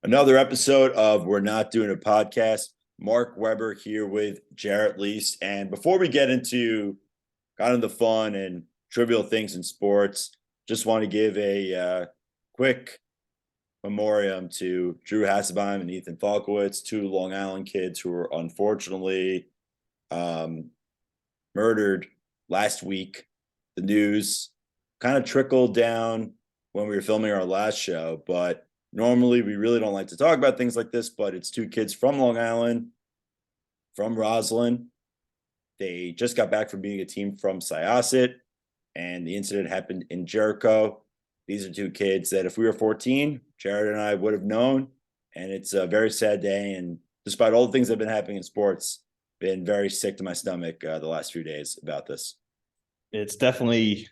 Another episode of We're Not Doing a Podcast. Mark Weber here with Jarret Lease. And before we get into kind of the fun and trivial things in sports, just want to give a quick memoriam to Drew Hassenbein and Ethan Falkowitz, two Long Island kids who were unfortunately murdered last week. The news kind of trickled down when we were filming our last show, but normally we really don't like to talk about things like this, but it's two kids from Long Island, from Roslyn. They just got back from being a team from Syosset, and the incident happened in Jericho. These are two kids that if we were 14, Jarret and I would have known, and it's a very sad day. And despite all the things that have been happening in sports, been very sick to my stomach the last few days about this. It's definitely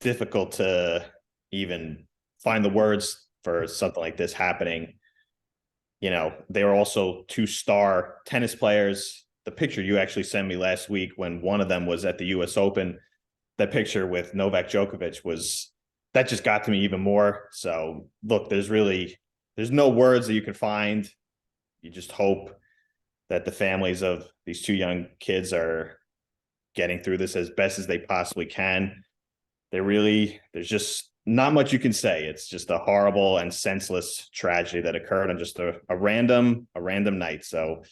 difficult to even find the words for something like this happening. You know, they were also two star tennis players. The picture you actually sent me last week when one of them was at the US Open, that picture with Novak Djokovic that just got to me even more. So look, there's no words that you can find. You just hope that the families of these two young kids are getting through this as best as they possibly can. There's just not much you can say. It's just a horrible and senseless tragedy that occurred on just a random night. So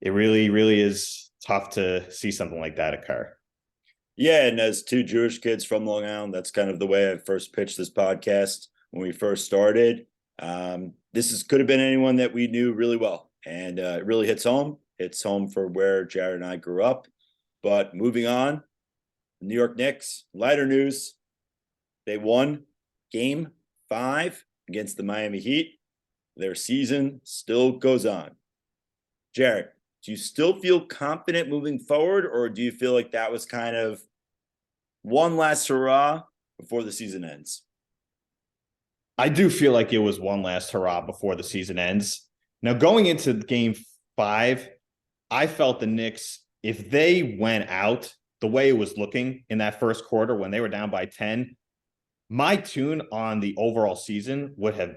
it really, really is tough to see something like that occur. Yeah, and as two Jewish kids from Long Island, that's kind of the way I first pitched this podcast when we first started. Could have been anyone that we knew really well, and it really hits home. It's home for where Jarret and I grew up. But moving on, the New York Knicks, lighter news. They won Game 5 against the Miami Heat. Their season still goes on. Jarret, do you still feel confident moving forward, or do you feel like that was kind of one last hurrah before the season ends? I do feel like it was one last hurrah before the season ends. Now, going into Game 5, I felt the Knicks, if they went out the way it was looking in that first quarter when they were down by 10, my tune on the overall season would have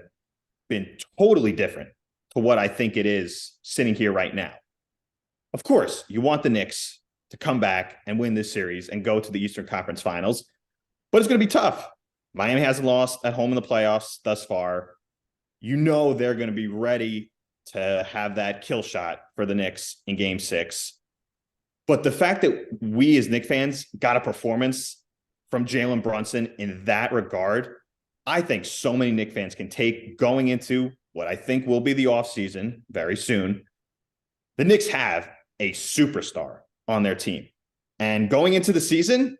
been totally different to what I think it is sitting here right now. Of course, you want the Knicks to come back and win this series and go to the Eastern Conference Finals, but it's going to be tough. Miami hasn't lost at home in the playoffs thus far. You know they're going to be ready to have that kill shot for the Knicks in Game 6. But the fact that we as Knicks fans got a performance from JalenBrunson in that regard, I think so many Knicks fans can take going into what I think will be the offseason very soon. The Knicks have a superstar on their team. And going into the season,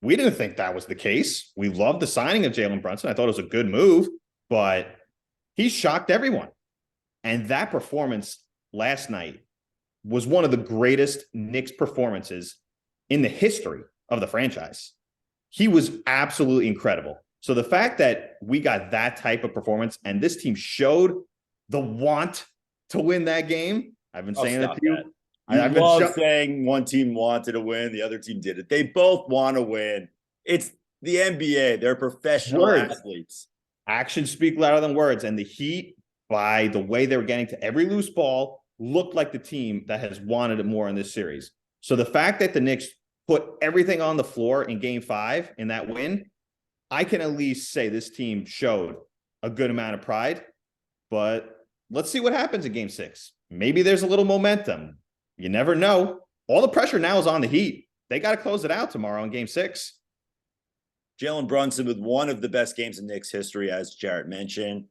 we didn't think that was the case. We loved the signing of JalenBrunson. I thought it was a good move, but he shocked everyone. And that performance last night was one of the greatest Knicks performances in the history of the franchise. He was absolutely incredible. So the fact that we got that type of performance and this team showed the want to win that game, I've been saying that to you. I love saying one team wanted to win, the other team did it. They both want to win. It's the NBA. They're professional athletes. Actions speak louder than words. And the Heat, by the way they were getting to every loose ball, looked like the team that has wanted it more in this series. So the fact that the Knicks put everything on the floor in Game 5 in that win, I can at least say this team showed a good amount of pride. But let's see what happens in Game 6. Maybe there's a little momentum. You never know. All the pressure now is on the Heat. They got to close it out tomorrow in Game 6. JalenBrunson with one of the best games in Knicks history, as Jarret mentioned.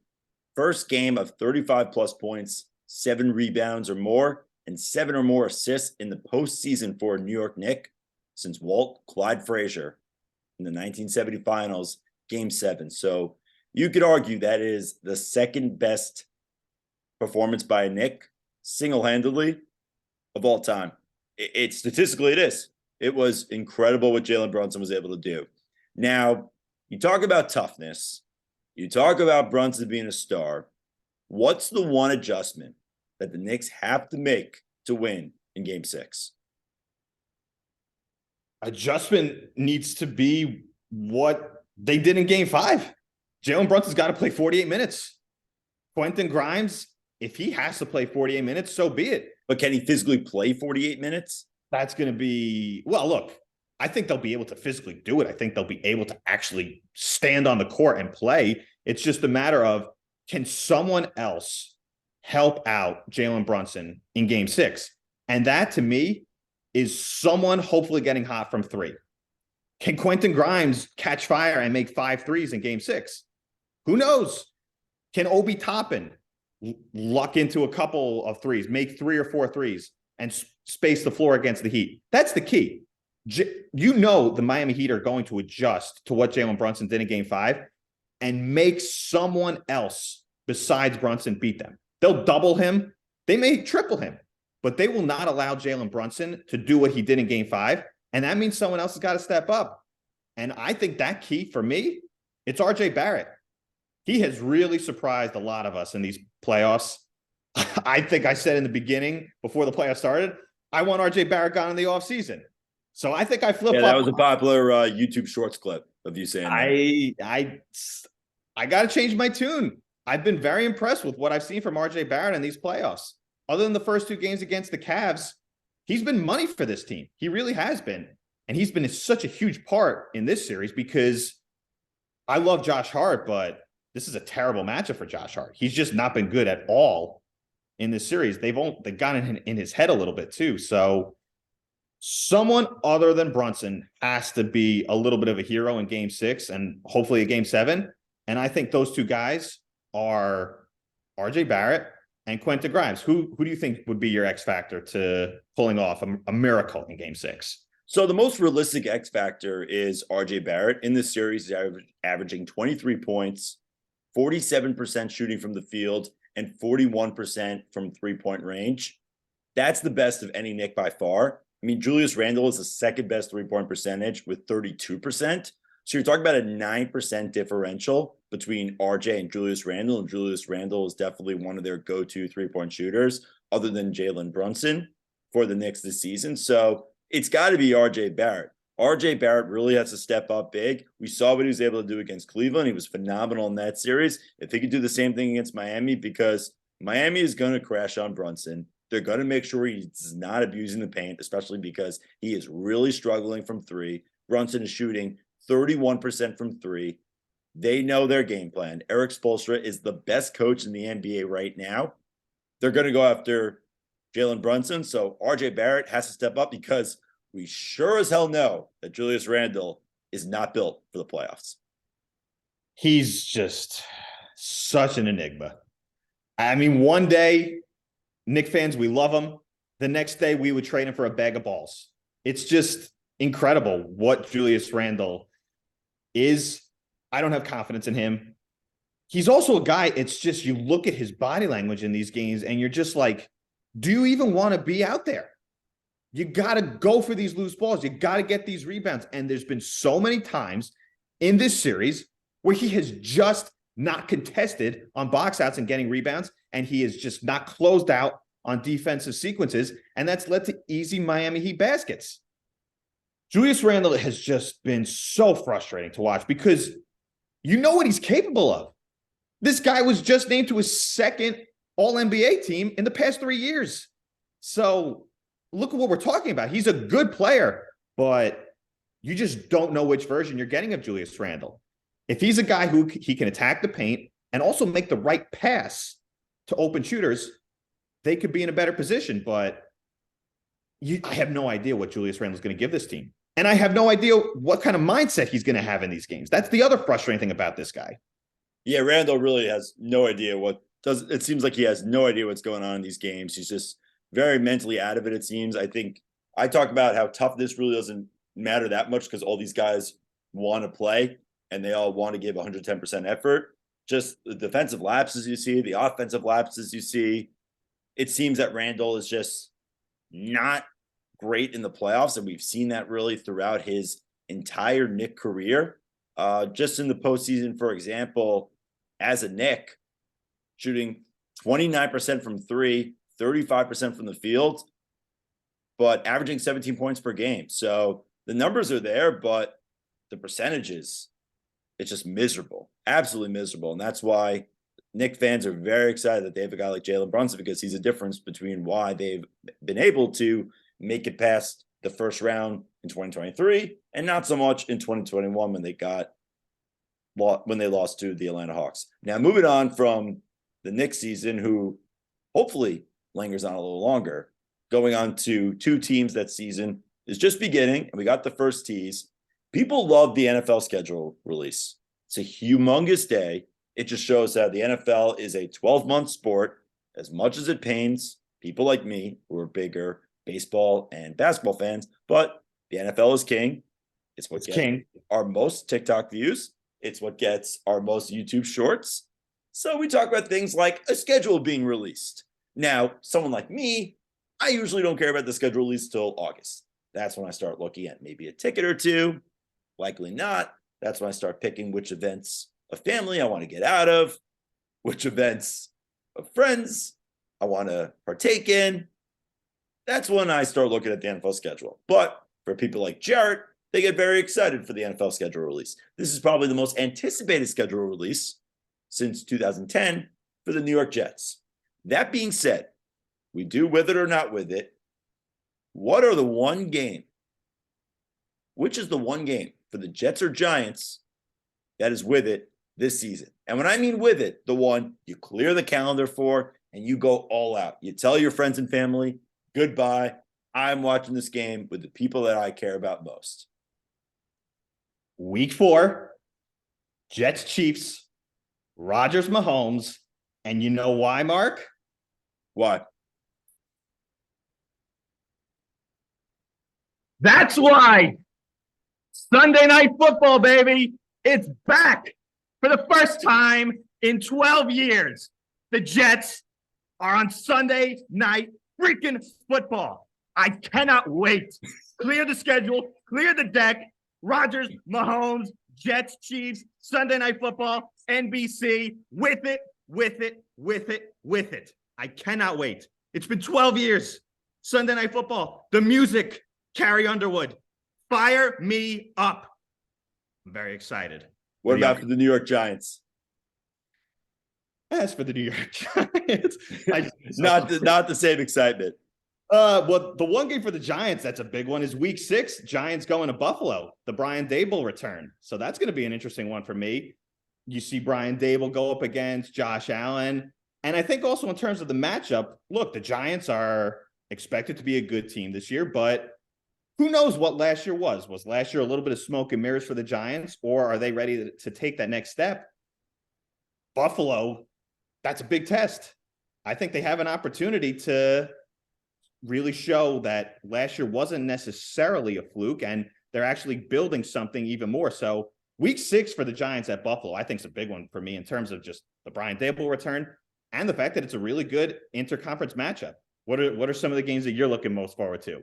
First game of 35-plus points, 7 rebounds or more, and 7 or more assists in the postseason for a New York Knicks since Walt Clyde Frazier in the 1970 Finals, Game 7. So you could argue that is the second best performance by a Knick single-handedly of all time. Statistically, it is. It was incredible what JalenBrunson was able to do. Now, you talk about toughness. You talk about Brunson being a star. What's the one adjustment that the Knicks have to make to win in Game 6? Adjustment needs to be what they did in Game 5. JalenBrunson's got to play 48 minutes. Quentin Grimes, if he has to play 48 minutes, so be it. But can he physically play 48 minutes? That's going to be, well, look, I think they'll be able to physically do it. I think they'll be able to actually stand on the court and play. It's just a matter of, can someone else help out JalenBrunson in game 6? And that to me is someone hopefully getting hot from 3. Can Quentin Grimes catch fire and make 5 threes in game 6? Who knows? Can Obi Toppin luck into a couple of threes, make 3 or 4 threes, and space the floor against the Heat? That's the key. The Miami Heat are going to adjust to what JalenBrunson did in game 5 and make someone else besides Brunson beat them. They'll double him. They may triple him, but they will not allow JalenBrunson to do what he did in game 5. And that means someone else has got to step up. And I think that key for me, it's RJ Barrett. He has really surprised a lot of us in these playoffs. I think I said in the beginning, before the playoffs started, I want RJ Barrett gone in the offseason. So I think I flipped. Yeah, that was a popular YouTube Shorts clip of you saying that. I got to change my tune. I've been very impressed with what I've seen from RJ Barrett in these playoffs. Other than the first 2 games against the Cavs, he's been money for this team. He really has been. And he's been such a huge part in this series because I love Josh Hart, but this is a terrible matchup for Josh Hart. He's just not been good at all in this series. They've gotten in his head a little bit too. So someone other than Brunson has to be a little bit of a hero in game 6 and hopefully a game 7. And I think those 2 guys are RJ Barrett and Quentin Grimes. Who do you think would be your X factor to pulling off a miracle in game 6? So the most realistic X factor is RJ Barrett. In this series, he's averaging 23 points, 47% shooting from the field, and 41% from 3-point range. That's the best of any Knick by far. I mean, Julius Randle is the second best 3-point percentage with 32%. So you're talking about a 9% differential between RJ and Julius Randle. And Julius Randle is definitely one of their go-to 3-point shooters other than JalenBrunson for the Knicks this season. So it's got to be RJ Barrett. RJ Barrett really has to step up big. We saw what he was able to do against Cleveland. He was phenomenal in that series. If he could do the same thing against Miami, because Miami is going to crash on Brunson. They're going to make sure he's not abusing the paint, especially because he is really struggling from 3. Brunson is shooting 31% from 3. They know their game plan. Eric Spoelstra is the best coach in the NBA right now. They're going to go after JalenBrunson. So RJ Barrett has to step up because we sure as hell know that Julius Randle is not built for the playoffs. He's just such an enigma. I mean, one day, Knick fans, we love him. The next day, we would trade him for a bag of balls. It's just incredible what Julius Randle is. I don't have confidence in him. He's also a guy, it's just, you look at his body language in these games and you're just like, do you even want to be out there? You got to go for these loose balls. You got to get these rebounds. And there's been so many times in this series where he has just not contested on box outs and getting rebounds. And he is just not closed out on defensive sequences. And that's led to easy Miami Heat baskets. Julius Randle has just been so frustrating to watch because you know what he's capable of. This guy was just named to his second All-NBA team in the past 3 years. So look at what we're talking about. He's a good player, but you just don't know which version you're getting of Julius Randle. If he's a guy who he can attack the paint and also make the right pass to open shooters, they could be in a better position. But I have no idea what Julius Randle is going to give this team. And I have no idea what kind of mindset he's going to have in these games. That's the other frustrating thing about this guy. Yeah, Randle really has no idea it seems like he has no idea what's going on in these games. He's just very mentally out of it, it seems. I think I talk about how tough this really doesn't matter that much because all these guys want to play and they all want to give 110% effort. Just the defensive lapses you see, the offensive lapses you see. It seems that Randle is just not great in the playoffs, and we've seen that really throughout his entire Knick career. Just in the postseason, for example, as a Knick, shooting 29% from 3, 35% from the field, but averaging 17 points per game. So the numbers are there, but the percentages, it's just miserable, absolutely miserable. And that's why Knicks fans are very excited that they have a guy like JalenBrunson because he's a difference between why they've been able to make it past the first round in 2023 and not so much in 2021 when they lost to the Atlanta Hawks. Now, moving on from the Knicks season, who hopefully lingers on a little longer, going on to two teams that season is just beginning, and we got the first tease. People love the NFL schedule release. It's a humongous day. It just shows that the NFL is a 12-month sport, as much as it pains people like me who are bigger baseball and basketball fans, but the NFL is king. It's what gets our most TikTok views. It's what gets our most YouTube shorts. So we talk about things like a schedule being released. Now, someone like me, I usually don't care about the schedule release till August. That's when I start looking at maybe a ticket or two. Likely not. That's when I start picking which events of family I want to get out of, which events of friends I want to partake in. That's when I start looking at the NFL schedule. But for people like Jarret, they get very excited for the NFL schedule release. This is probably the most anticipated schedule release since 2010 for the New York Jets. That being said, we do with it or not with it. What are the one game? Which is the one game for the Jets or Giants that is with it this season? And when I mean with it, the one you clear the calendar for and you go all out. You tell your friends and family, goodbye. I'm watching this game with the people that I care about most. Week 4, Jets Chiefs, Rodgers Mahomes, and you know why, Mark? Why? That's why. Sunday Night Football, baby. It's back for the first time in 12 years. The Jets are on Sunday Night freaking Football. I cannot wait. Clear the schedule, clear the deck. Rodgers, Mahomes, Jets, Chiefs, Sunday Night Football, NBC, with it, with it, with it, with it. I cannot wait. It's been 12 years. Sunday Night Football, the music, Carrie Underwood. Fire me up. I'm very excited. What about for the New York Giants? As for the New York Giants, not the same excitement. Well, the one game for the Giants that's a big one is Week 6. Giants going to Buffalo, the Brian Daboll return. So that's going to be an interesting one for me. You see Brian Daboll go up against Josh Allen. And I think also in terms of the matchup, look, the Giants are expected to be a good team this year, but who knows what last year was? Was last year a little bit of smoke and mirrors for the Giants, or are they ready to take that next step? Buffalo, that's a big test. I think they have an opportunity to really show that last year wasn't necessarily a fluke and they're actually building something even more. So Week 6 for the Giants at Buffalo, I think is a big one for me in terms of just the Brian Daboll return and the fact that it's a really good interconference matchup. What are some of the games that you're looking most forward to?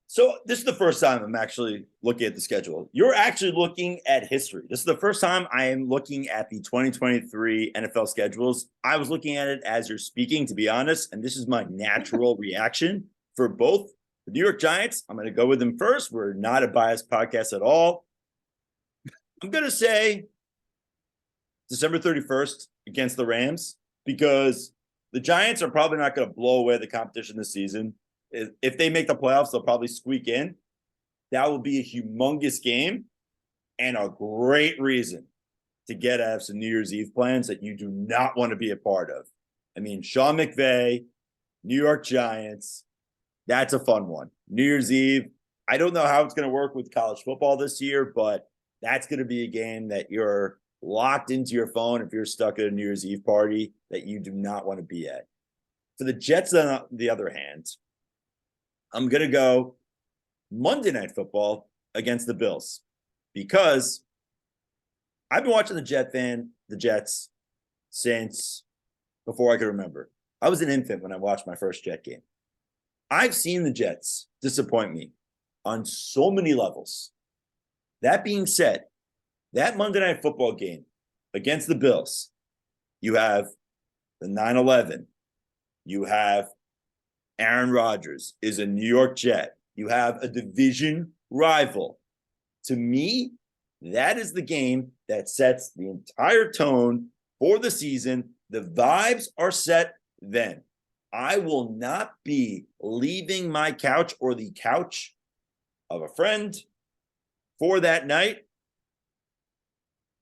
So this is the first time I'm actually looking at the schedule. You're actually looking at history. This is the first time I am looking at the 2023 NFL schedules. I was looking at it as you're speaking, to be honest, and this is my natural reaction for both the New York Giants. I'm going to go with them first. We're not a biased podcast at all. I'm going to say December 31st against the Rams because the Giants are probably not going to blow away the competition this season. If they make the playoffs, they'll probably squeak in. That will be a humongous game and a great reason to get out of some New Year's Eve plans that you do not want to be a part of. I mean, Sean McVay, New York Giants, that's a fun one. New Year's Eve, I don't know how it's going to work with college football this year, but that's going to be a game that you're locked into your phone if you're stuck at a New Year's Eve party that you do not want to be at. For the Jets, on the other hand, I'm going to go Monday Night Football against the Bills because I've been watching the Jets since before I could remember. I was an infant when I watched my first Jet game. I've seen the Jets disappoint me on so many levels. That being said, that Monday Night Football game against the Bills, you have the 9/11, you have Aaron Rodgers is a New York Jet. You have a division rival. To me, that is the game that sets the entire tone for the season The vibes are set then. I will not be leaving my couch or the couch of a friend for that night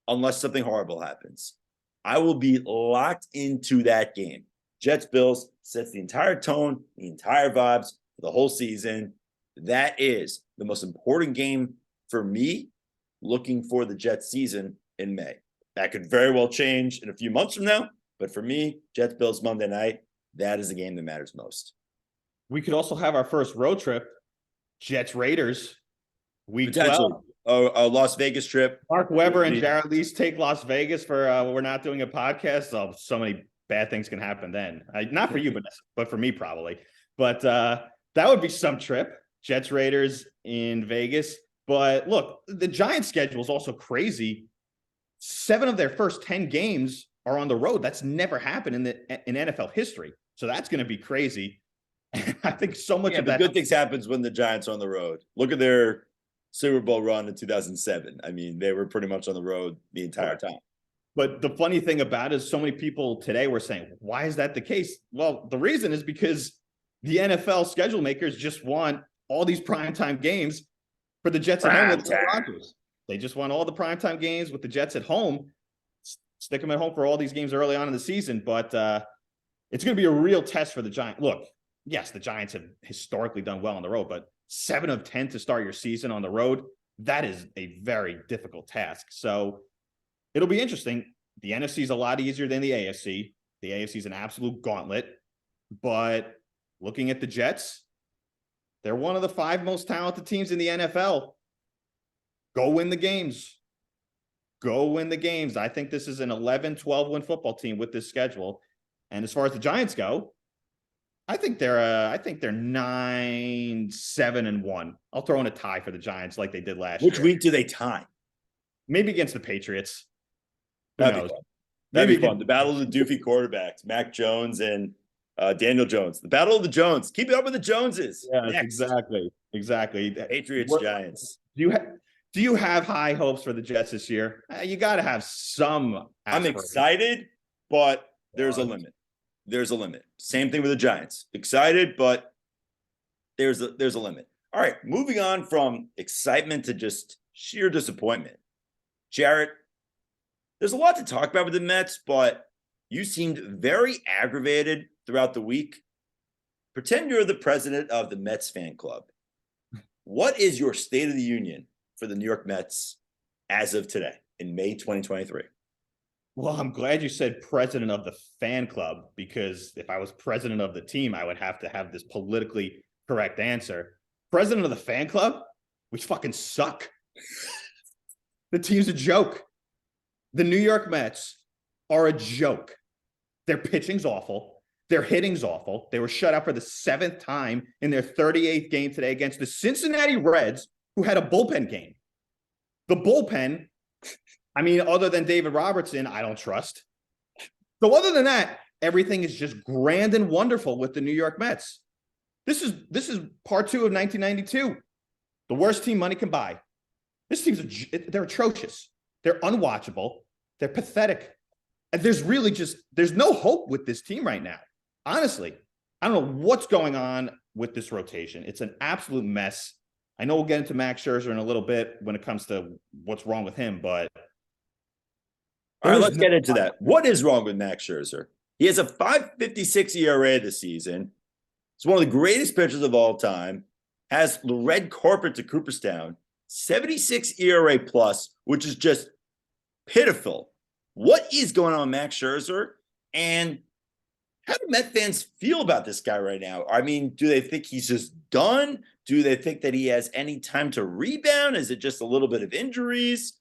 unless something horrible happens. I will be locked into that game. Jets Bills sets the entire tone, the entire vibes for the whole season. That is the most important game for me looking for the Jets season in May. That could very well change in a few months from now, but for me, Jets Bills Monday night, that is the game that matters most. We could also have our first road trip, Jets Raiders, week 12. A Las Vegas trip. Mark Weber and Jarret Lease take Las Vegas for we're not doing a podcast. So many bad things can happen then. Not for you, but for me probably. But that would be some trip. Jets Raiders in Vegas. But look, the Giants' schedule is also crazy. 7 of their first 10 games are on the road. That's never happened in NFL history. So that's going to be crazy. I think so much of that. Good things happens when the Giants are on the road. Look at their Super Bowl run in 2007. I mean, they were pretty much on the road the entire time. But the funny thing about it is so many people today were saying, why is that the case? Well, the reason is because the NFL schedule makers just want all these primetime games for the Jets at home with the Rodgers. They just want all the primetime games with the Jets at home. Stick them at home for all these games early on in the season. But it's going to be a real test for the Giants. Look, yes, the Giants have historically done well on the road, but 7 of 10 to start your season on the road, that is a very difficult task. So it'll be interesting. The NFC is a lot easier than the AFC. The AFC is an absolute gauntlet. But looking at the Jets, they're one of the 5 most talented teams in the NFL. Go win the games. Go win the games. I think this is an 11-12 win football team with this schedule. And as far as the Giants go, I think they're 9-7-1. I'll throw in a tie for the Giants like they did last year. Which week do they tie? Maybe against the Patriots. That'd be fun. The battle of the doofy quarterbacks, Mac Jones and Daniel Jones. The battle of the Jones. Keep it up with the Joneses. Yeah, exactly. Patriots, Giants. Do you have high hopes for the Jets this year? You got to have some. I'm excited, but there's a limit. There's a limit. Same thing with the Giants. Excited, but there's a limit. All right, moving on from excitement to just sheer disappointment. Jarret, there's a lot to talk about with the Mets, but you seemed very aggravated throughout the week. Pretend you're the president of the Mets fan club. What is your State of the Union for the New York Mets as of today in May 2023? Well, I'm glad you said president of the fan club, because if I was president of the team, I would have to have this politically correct answer. President of the fan club? We fucking suck. The team's a joke. The New York Mets are a joke. Their pitching's awful. Their hitting's awful. They were shut out for the 7th time in their 38th game today against the Cincinnati Reds, who had a bullpen game. The bullpen, I mean, other than David Robertson, I don't trust. So other than that, everything is just grand and wonderful with the New York Mets. This is part 2 of 1992. The worst team money can buy. This team's they're atrocious. They're unwatchable. They're pathetic. And there's no hope with this team right now. Honestly, I don't know what's going on with this rotation. It's an absolute mess. I know we'll get into MaxScherzer in a little bit when it comes to what's wrong with him, but all right, let's get into that. What is wrong with MaxScherzer? He has a 5.56 ERA this season. He's one of the greatest pitchers of all time. Has the red carpet to Cooperstown. 76 ERA plus, which is just pitiful. What is going on with MaxScherzer? And how do Met fans feel about this guy right now? I mean, do they think he's just done? Do they think that he has any time to rebound? Is it just a little bit of injuries?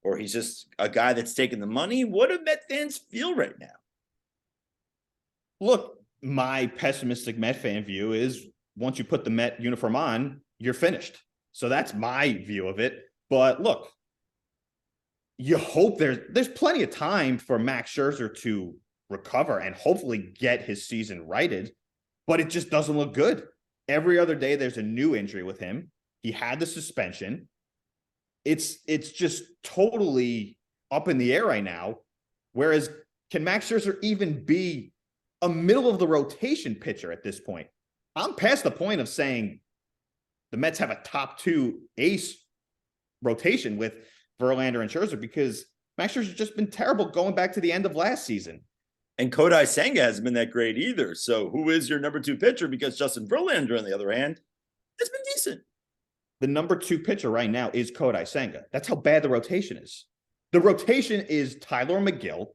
Or he's just a guy that's taking the money? What do Met fans feel right now? Look, my pessimistic Met fan view is once you put the Met uniform on, you're finished. So that's my view of it. But look, you hope there's plenty of time for MaxScherzer to recover and hopefully get his season righted, but it just doesn't look good. Every other day there's a new injury with him. He had the suspension. It's just totally up in the air right now. Whereas can Max Scherzer even be a middle of the rotation pitcher at this point? I'm past the point of saying the Mets have a top 2 ace rotation with Verlander and Scherzer because Max Scherzer's just been terrible going back to the end of last season. And Kodai Senga hasn't been that great either. So who is your number 2 pitcher? Because Justin Verlander, on the other hand, has been decent. The number 2 pitcher right now is Kodai Senga. That's how bad the rotation is. The rotation is Tyler McGill,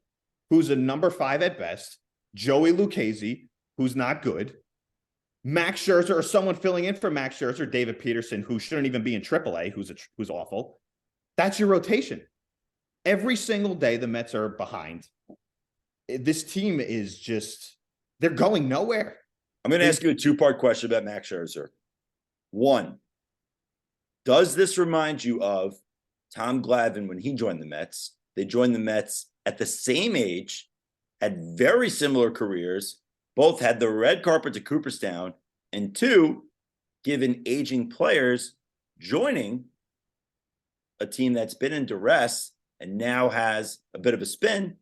who's a number 5 at best, Joey Lucchesi, who's not good, Max Scherzer, or someone filling in for Max Scherzer, David Peterson, who shouldn't even be in AAA, who's awful. That's your rotation. Every single day, the Mets are behind. This team is just, they're going nowhere. I'm going to ask you a 2-part question about Max Scherzer. 1, does this remind you of Tom Glavine when he joined the Mets? They joined the Mets at the same age, had very similar careers, both had the red carpet to Cooperstown, and 2, given aging players joining a team that's been in duress and now has a bit of a spin,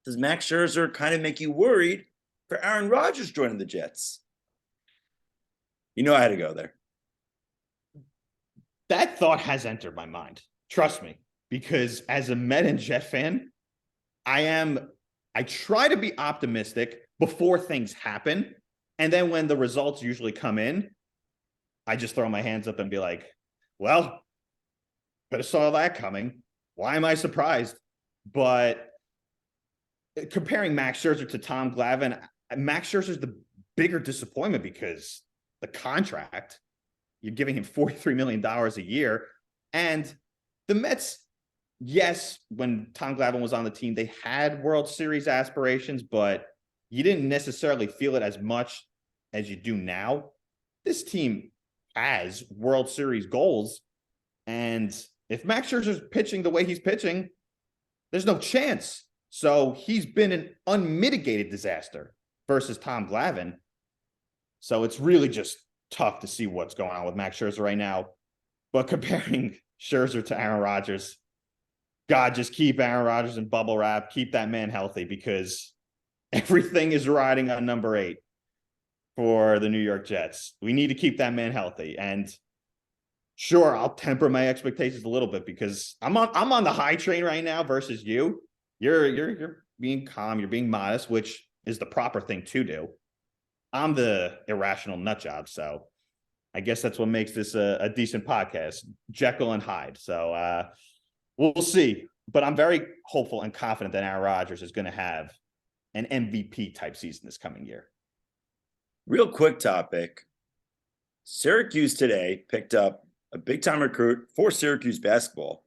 does Max Scherzer kind of make you worried for Aaron Rodgers joining the Jets? You know I had to go there. That thought has entered my mind. Trust me, because as a Met and Jet fan, I try to be optimistic before things happen. And then when the results usually come in, I just throw my hands up and be like, well, could have saw that coming. Why am I surprised? But comparing Max Scherzer to Tom Glavine, Max Scherzer is the bigger disappointment because the contract, you're giving him $43 million a year. And the Mets, yes, when Tom Glavine was on the team, they had World Series aspirations, but you didn't necessarily feel it as much as you do now. This team has World Series goals. And if Max Scherzer's pitching the way he's pitching, there's no chance. So he's been an unmitigated disaster versus Tom Glavine. So it's really just tough to see what's going on with Max Scherzer right now. But comparing Scherzer to Aaron Rodgers, God, just keep Aaron Rodgers in bubble wrap. Keep that man healthy because everything is riding on number 8 for the New York Jets. We need to keep that man healthy. And sure, I'll temper my expectations a little bit because I'm on the high train right now versus you. You're being calm, you're being modest, which is the proper thing to do. I'm the irrational nut job, so I guess that's what makes this a decent podcast, Jekyll and Hyde. So we'll see. But I'm very hopeful and confident that Aaron Rodgers is going to have an MVP type season this coming year. Real quick topic. Syracuse today picked up a big-time recruit for Syracuse basketball,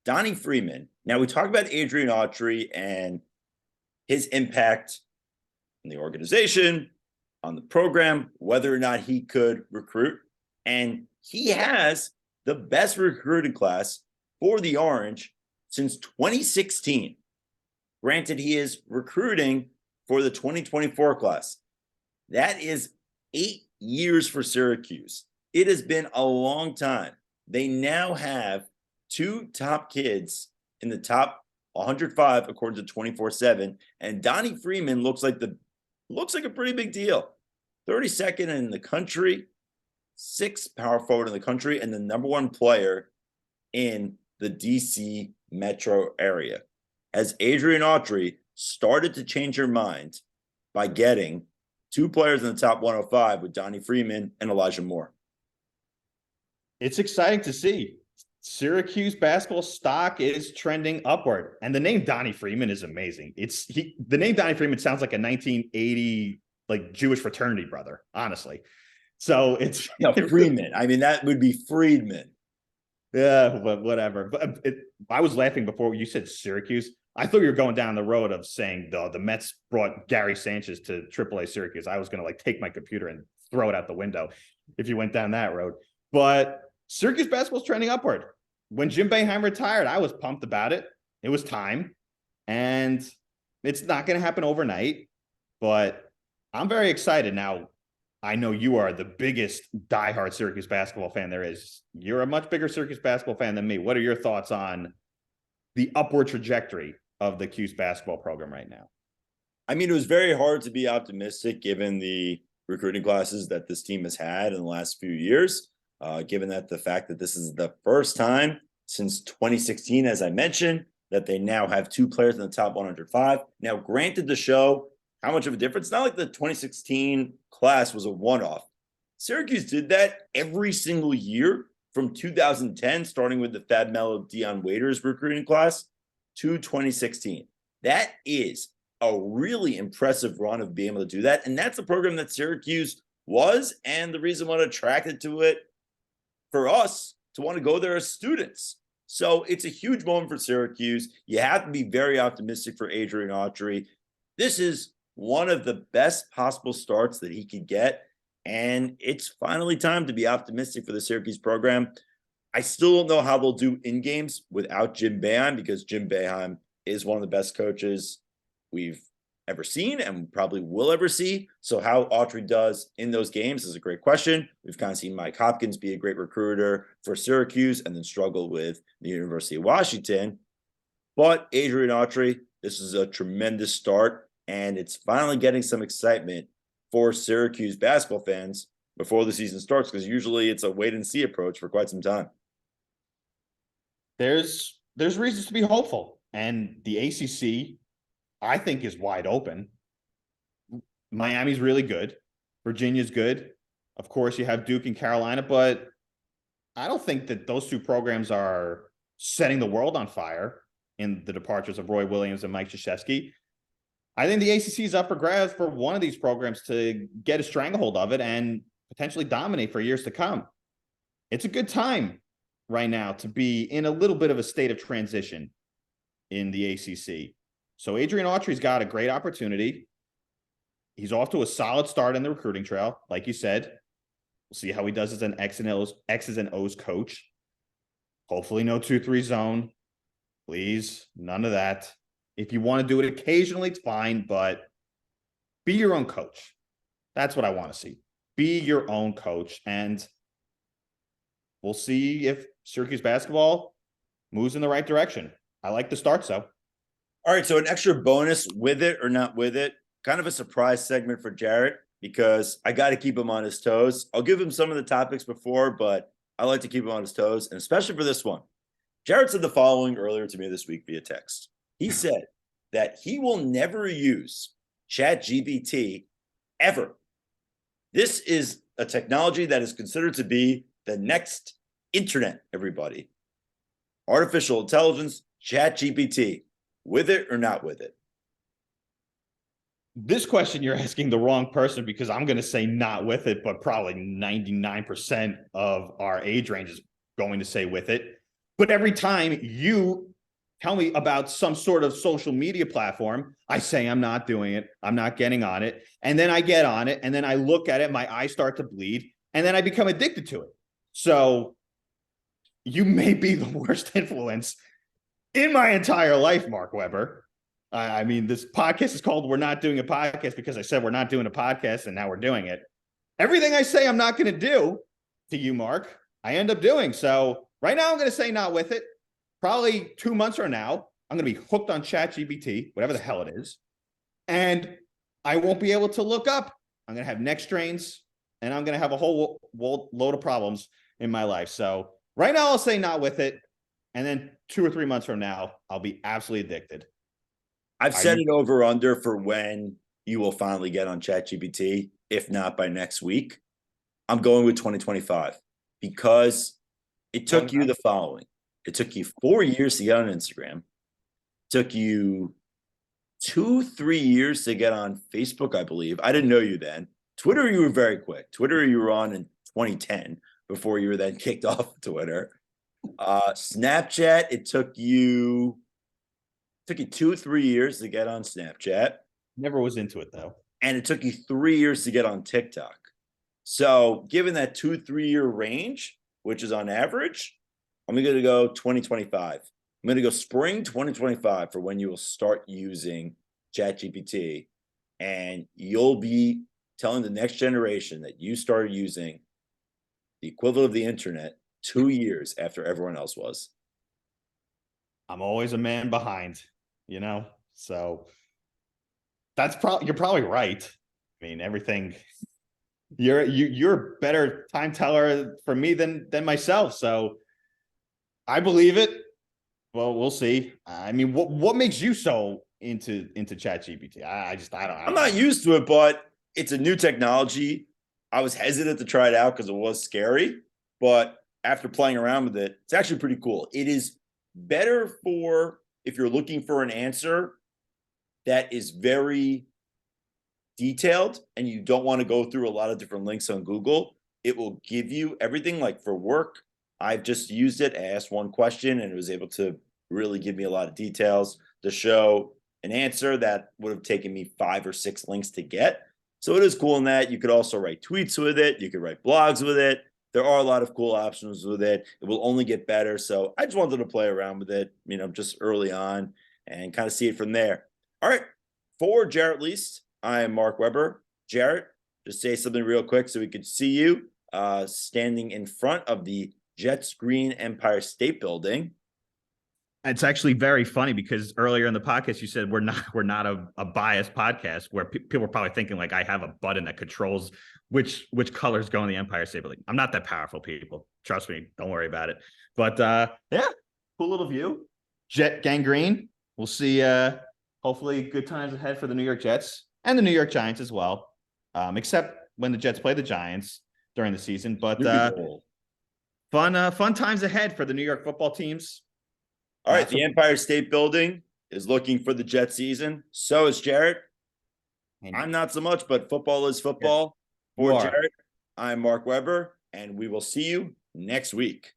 Donnie Freeman. Now, we talk about Adrian Autry and his impact on the organization, on the program, whether or not he could recruit. And he has the best recruiting class for the Orange since 2016. Granted, he is recruiting for the 2024 class. That is 8 years for Syracuse. It has been a long time. They now have 2 top kids in the top 105 according to 24/7, and Donnie Freeman looks like a pretty big deal. 32nd in the country, 6th power forward in the country, and the number 1 player in the DC metro area. Has Adrian Autry started to change your mind by getting 2 players in the top 105 with Donnie Freeman and Elijah Moore? It's exciting to see. Syracuse basketball stock is trending upward. And the name Donnie Freeman is amazing. The name Donnie Freeman sounds like a 1980 Jewish fraternity brother, honestly. So it's Freeman. I mean, that would be Friedman. Yeah, but whatever. But I was laughing before you said Syracuse. I thought you were going down the road of saying the Mets brought Gary Sanchez to AAA Syracuse. I was going to take my computer and throw it out the window if you went down that road. But Syracuse basketball is trending upward. When Jim Boeheim retired, I was pumped about it. It was time. And it's not going to happen overnight, but I'm very excited. Now, I know you are the biggest diehard Syracuse basketball fan there is. You're a much bigger Syracuse basketball fan than me. What are your thoughts on the upward trajectory of the Cuse basketball program right now. I mean, it was very hard to be optimistic given the recruiting classes that this team has had in the last few years, given that the fact that this is the first time since 2016, as I mentioned, that they now have 2 players in the top 105. Now, granted, to show how much of a difference, not like the 2016 class was a one-off. Syracuse did that every single year from 2010, starting with the Fab Melo Dion Waiters recruiting class to 2016. That is a really impressive run of being able to do that. And that's the program that Syracuse was, and the reason what attracted to it for us to want to go there as students. So it's a huge moment for Syracuse. You have to be very optimistic for Adrian Autry. This is one of the best possible starts that he could get. And it's finally time to be optimistic for the Syracuse program. I still don't know how they'll do in games without Jim Boeheim, because Jim Boeheim is one of the best coaches we've ever seen and probably will ever see. So how Autry does in those games is a great question. We've kind of seen Mike Hopkins be a great recruiter for Syracuse and then struggle with the University of Washington. But Adrian Autry, this is a tremendous start, and it's finally getting some excitement for Syracuse basketball fans before the season starts, because usually it's a wait and see approach for quite some time. There's reasons to be hopeful, and the ACC, I think, is wide open. Miami's really good. Virginia's good. Of course, you have Duke and Carolina, but I don't think that those 2 programs are setting the world on fire in the departures of Roy Williams and Mike Krzyzewski. I think the ACC is up for grabs for one of these programs to get a stranglehold of it and potentially dominate for years to come. It's a good time right now to be in a little bit of a state of transition in the ACC. So Adrian Autry's got a great opportunity. He's off to a solid start in the recruiting trail. Like you said, we'll see how he does as an X's and O's coach. Hopefully no 2-3 zone. Please, none of that. If you want to do it occasionally, it's fine, but be your own coach. That's what I want to see. Be your own coach, and we'll see if Syracuse basketball moves in the right direction. I like the start, so. All right, so an extra bonus with it or not with it, kind of a surprise segment for Jarret, because I got to keep him on his toes. I'll give him some of the topics before, but I like to keep him on his toes, and especially for this one. Jarret said the following earlier to me this week via text. He said that he will never use ChatGPT ever. This is a technology that is considered to be the next internet, everybody. Artificial intelligence, ChatGPT, with it or not with it? This question, you're asking the wrong person, because I'm going to say not with it, but probably 99% of our age range is going to say with it. But every time you tell me about some sort of social media platform, I say I'm not doing it. I'm not getting on it. And then I get on it, and then I look at it, my eyes start to bleed, and then I become addicted to it. So you may be the worst influence in my entire life, Mark Weber. I mean, this podcast is called We're Not Doing a Podcast because I said we're not doing a podcast, and now we're doing it. Everything I say I'm not going to do to you, Mark, I end up doing. So right now I'm going to say not with it. Probably 2 months from now, I'm going to be hooked on ChatGPT, whatever the hell it is, and I won't be able to look up. I'm going to have neck strains, and I'm going to have a whole load of problems in my life. So right now I'll say not with it, and then 2 or 3 months from now, I'll be absolutely addicted. I've set it over under for when you will finally get on ChatGPT, if not by next week. I'm going with 2025 because it took you the following. It took you 4 years to get on Instagram. It took you 2-3 years to get on Facebook, I believe. I didn't know you then. Twitter, you were very quick. Twitter, you were on in 2010 before you were then kicked off Twitter. Snapchat, it took you 2 or 3 years to get on Snapchat. Never was into it, though. And it took you 3 years to get on TikTok. So given that 2-3 year range, which is on average, I'm going to go 2025. I'm going to go spring 2025 for when you will start using ChatGPT. And you'll be telling the next generation that you started using the equivalent of the internet 2 years after everyone else was. I'm always a man behind. you know? So that's probably, you're probably right. I mean, everything, you're a better time teller for me than myself. So I believe it. Well, we'll see. I mean, what makes you so into ChatGPT? I don't. I'm not used to it, but it's a new technology. I was hesitant to try it out because it was scary, but after playing around with it, it's actually pretty cool. It is better for if you're looking for an answer that is very detailed and you don't want to go through a lot of different links on Google. It will give you everything. Like for work, I've just used it. I asked one question and it was able to really give me a lot of details to show an answer that would have taken me 5 or 6 links to get. So it is cool in that you could also write tweets with it. You could write blogs with it. There are a lot of cool options with it. It will only get better. So I just wanted to play around with it, just early on and kind of see it from there. All right. For Jarret Least, I am Mark Weber. Jarret, just say something real quick so we could see you standing in front of the Jets Green Empire State Building. It's actually very funny because earlier in the podcast you said we're not a biased podcast where people are probably thinking like I have a button that controls which colors go in the Empire State Building. I'm not that powerful, people. Trust me. Don't worry about it. But yeah, cool little view. Jet gangrene. We'll see. Hopefully, good times ahead for the New York Jets and the New York Giants as well. Except when the Jets play the Giants during the season. But fun times ahead for the New York football teams. All right, the Empire State Building is looking for the Jet season. So is Jarret. I'm not so much, but football is football. For Jarret, I'm Mark Weber, and we will see you next week.